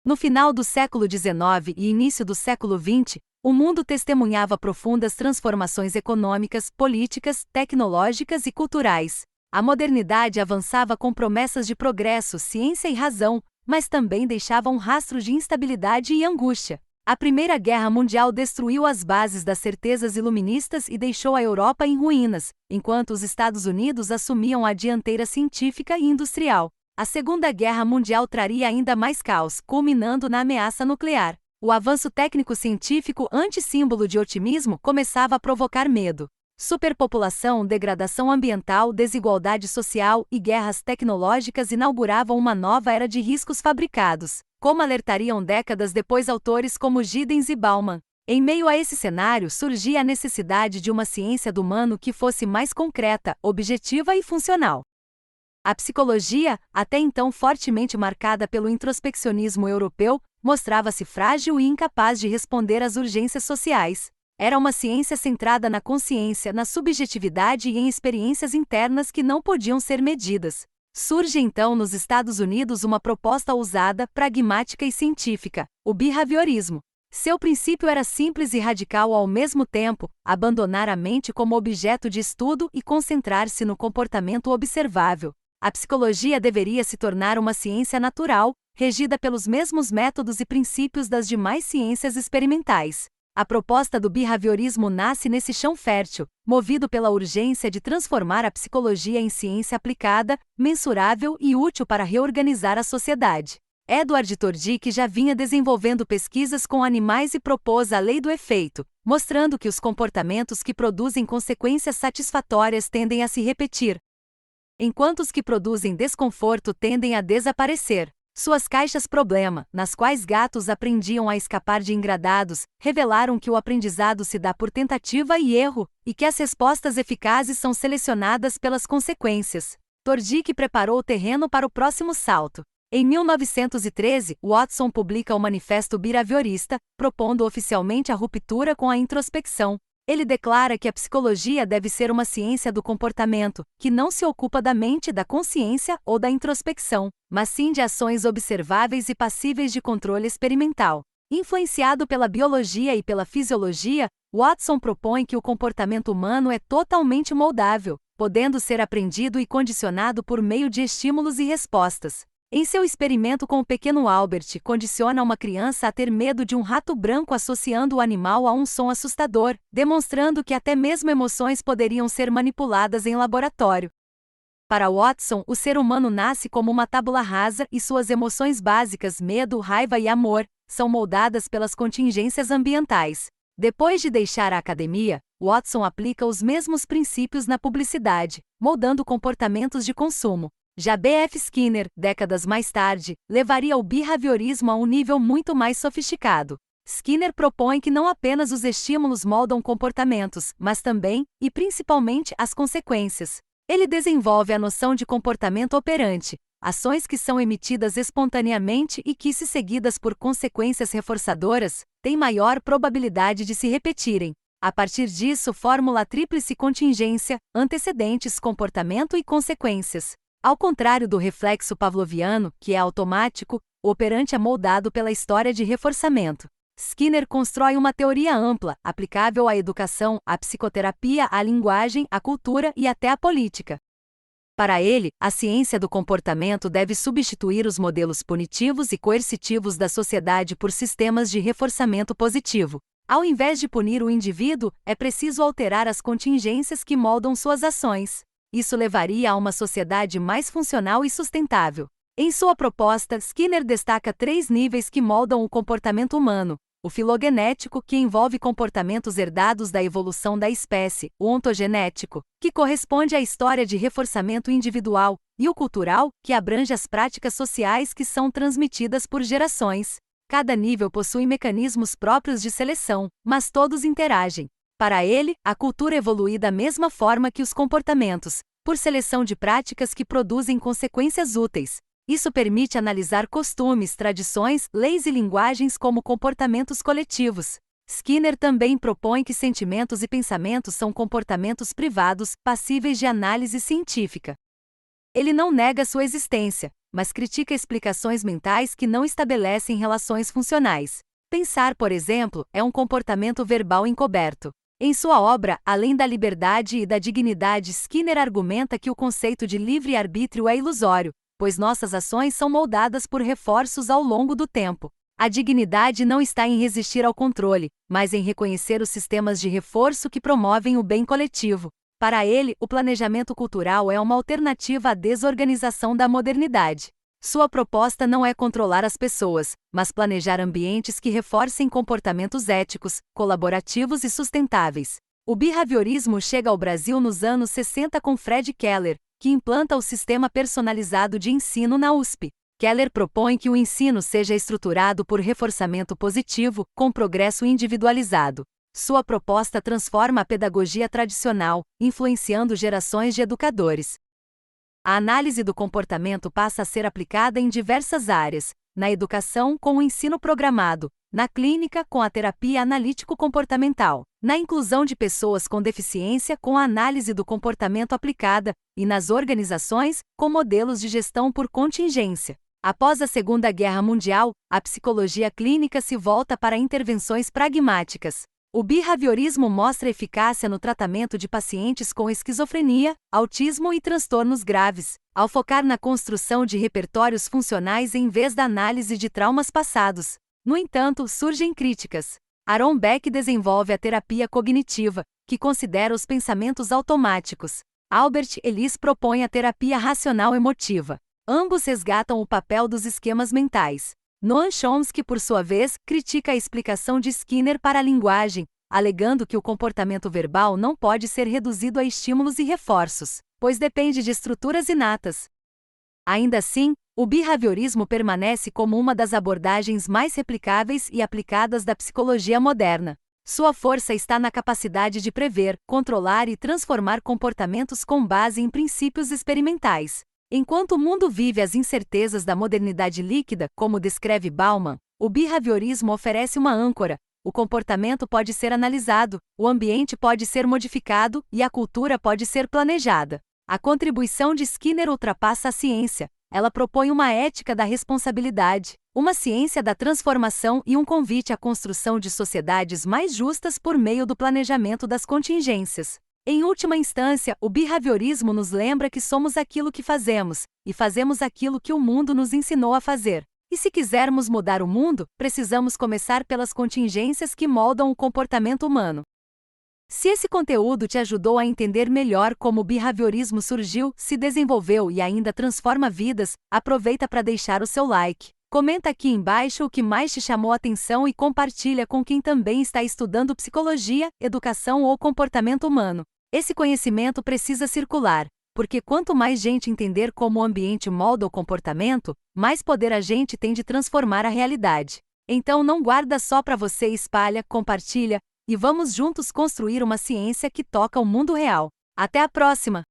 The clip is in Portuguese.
No final do século XIX e início do século XX, o mundo testemunhava profundas transformações econômicas, políticas, tecnológicas e culturais. A modernidade avançava com promessas de progresso, ciência e razão, mas também deixava um rastro de instabilidade e angústia. A Primeira Guerra Mundial destruiu as bases das certezas iluministas e deixou a Europa em ruínas, enquanto os Estados Unidos assumiam a dianteira científica e industrial. A Segunda Guerra Mundial traria ainda mais caos, culminando na ameaça nuclear. O avanço técnico-científico, antissímbolo de otimismo, começava a provocar medo. Superpopulação, degradação ambiental, desigualdade social e guerras tecnológicas inauguravam uma nova era de riscos fabricados, como alertariam décadas depois autores como Giddens e Bauman. Em meio a esse cenário, surgia a necessidade de uma ciência do humano que fosse mais concreta, objetiva e funcional. A psicologia, até então fortemente marcada pelo introspeccionismo europeu, mostrava-se frágil e incapaz de responder às urgências sociais. Era uma ciência centrada na consciência, na subjetividade e em experiências internas que não podiam ser medidas. Surge então nos Estados Unidos uma proposta ousada, pragmática e científica: o behaviorismo. Seu princípio era simples e radical ao mesmo tempo: abandonar a mente como objeto de estudo e concentrar-se no comportamento observável. A psicologia deveria se tornar uma ciência natural, regida pelos mesmos métodos e princípios das demais ciências experimentais. A proposta do behaviorismo nasce nesse chão fértil, movido pela urgência de transformar a psicologia em ciência aplicada, mensurável e útil para reorganizar a sociedade. Edward Tordick já vinha desenvolvendo pesquisas com animais e propôs a lei do efeito, mostrando que os comportamentos que produzem consequências satisfatórias tendem a se repetir, enquanto os que produzem desconforto tendem a desaparecer. Suas caixas-problema, nas quais gatos aprendiam a escapar de engradados, revelaram que o aprendizado se dá por tentativa e erro, e que as respostas eficazes são selecionadas pelas consequências. Tordick preparou o terreno para o próximo salto. Em 1913, Watson publica o Manifesto Behaviorista, propondo oficialmente a ruptura com a introspecção. Ele declara que a psicologia deve ser uma ciência do comportamento, que não se ocupa da mente, da consciência ou da introspecção, mas sim de ações observáveis e passíveis de controle experimental. Influenciado pela biologia e pela fisiologia, Watson propõe que o comportamento humano é totalmente moldável, podendo ser aprendido e condicionado por meio de estímulos e respostas. Em seu experimento com o pequeno Albert, condiciona uma criança a ter medo de um rato branco associando o animal a um som assustador, demonstrando que até mesmo emoções poderiam ser manipuladas em laboratório. Para Watson, o ser humano nasce como uma tábula rasa e suas emoções básicas, medo, raiva e amor, são moldadas pelas contingências ambientais. Depois de deixar a academia, Watson aplica os mesmos princípios na publicidade, moldando comportamentos de consumo. Já B.F. Skinner, décadas mais tarde, levaria o behaviorismo a um nível muito mais sofisticado. Skinner propõe que não apenas os estímulos moldam comportamentos, mas também, e principalmente, as consequências. Ele desenvolve a noção de comportamento operante, ações que são emitidas espontaneamente e que, se seguidas por consequências reforçadoras, têm maior probabilidade de se repetirem. A partir disso, fórmula a tríplice contingência, antecedentes, comportamento e consequências. Ao contrário do reflexo pavloviano, que é automático, o operante é moldado pela história de reforçamento. Skinner constrói uma teoria ampla, aplicável à educação, à psicoterapia, à linguagem, à cultura e até à política. Para ele, a ciência do comportamento deve substituir os modelos punitivos e coercitivos da sociedade por sistemas de reforçamento positivo. Ao invés de punir o indivíduo, é preciso alterar as contingências que moldam suas ações. Isso levaria a uma sociedade mais funcional e sustentável. Em sua proposta, Skinner destaca 3 níveis que moldam o comportamento humano: o filogenético, que envolve comportamentos herdados da evolução da espécie; o ontogenético, que corresponde à história de reforçamento individual; e o cultural, que abrange as práticas sociais que são transmitidas por gerações. Cada nível possui mecanismos próprios de seleção, mas todos interagem. Para ele, a cultura evolui da mesma forma que os comportamentos, por seleção de práticas que produzem consequências úteis. Isso permite analisar costumes, tradições, leis e linguagens como comportamentos coletivos. Skinner também propõe que sentimentos e pensamentos são comportamentos privados, passíveis de análise científica. Ele não nega sua existência, mas critica explicações mentais que não estabelecem relações funcionais. Pensar, por exemplo, é um comportamento verbal encoberto. Em sua obra, Além da Liberdade e da Dignidade, Skinner argumenta que o conceito de livre-arbítrio é ilusório, pois nossas ações são moldadas por reforços ao longo do tempo. A dignidade não está em resistir ao controle, mas em reconhecer os sistemas de reforço que promovem o bem coletivo. Para ele, o planejamento cultural é uma alternativa à desorganização da modernidade. Sua proposta não é controlar as pessoas, mas planejar ambientes que reforcem comportamentos éticos, colaborativos e sustentáveis. O behaviorismo chega ao Brasil nos anos 60 com Fred Keller, que implanta o sistema personalizado de ensino na USP. Keller propõe que o ensino seja estruturado por reforçamento positivo, com progresso individualizado. Sua proposta transforma a pedagogia tradicional, influenciando gerações de educadores. A análise do comportamento passa a ser aplicada em diversas áreas: na educação, com o ensino programado; na clínica, com a terapia analítico-comportamental; na inclusão de pessoas com deficiência, com a análise do comportamento aplicada; e nas organizações, com modelos de gestão por contingência. Após a Segunda Guerra Mundial, a psicologia clínica se volta para intervenções pragmáticas. O behaviorismo mostra eficácia no tratamento de pacientes com esquizofrenia, autismo e transtornos graves, ao focar na construção de repertórios funcionais em vez da análise de traumas passados. No entanto, surgem críticas. Aaron Beck desenvolve a terapia cognitiva, que considera os pensamentos automáticos. Albert Ellis propõe a terapia racional emotiva. Ambos resgatam o papel dos esquemas mentais. Noam Chomsky, por sua vez, critica a explicação de Skinner para a linguagem, alegando que o comportamento verbal não pode ser reduzido a estímulos e reforços, pois depende de estruturas inatas. Ainda assim, o behaviorismo permanece como uma das abordagens mais replicáveis e aplicadas da psicologia moderna. Sua força está na capacidade de prever, controlar e transformar comportamentos com base em princípios experimentais. Enquanto o mundo vive as incertezas da modernidade líquida, como descreve Bauman, o behaviorismo oferece uma âncora. O comportamento pode ser analisado, o ambiente pode ser modificado e a cultura pode ser planejada. A contribuição de Skinner ultrapassa a ciência. Ela propõe uma ética da responsabilidade, uma ciência da transformação e um convite à construção de sociedades mais justas por meio do planejamento das contingências. Em última instância, o behaviorismo nos lembra que somos aquilo que fazemos, e fazemos aquilo que o mundo nos ensinou a fazer. E se quisermos mudar o mundo, precisamos começar pelas contingências que moldam o comportamento humano. Se esse conteúdo te ajudou a entender melhor como o behaviorismo surgiu, se desenvolveu e ainda transforma vidas, aproveita para deixar o seu like. Comenta aqui embaixo o que mais te chamou a atenção e compartilha com quem também está estudando psicologia, educação ou comportamento humano. Esse conhecimento precisa circular, porque quanto mais gente entender como o ambiente molda o comportamento, mais poder a gente tem de transformar a realidade. Então não guarda só para você, espalha, compartilha, e vamos juntos construir uma ciência que toca o mundo real. Até a próxima!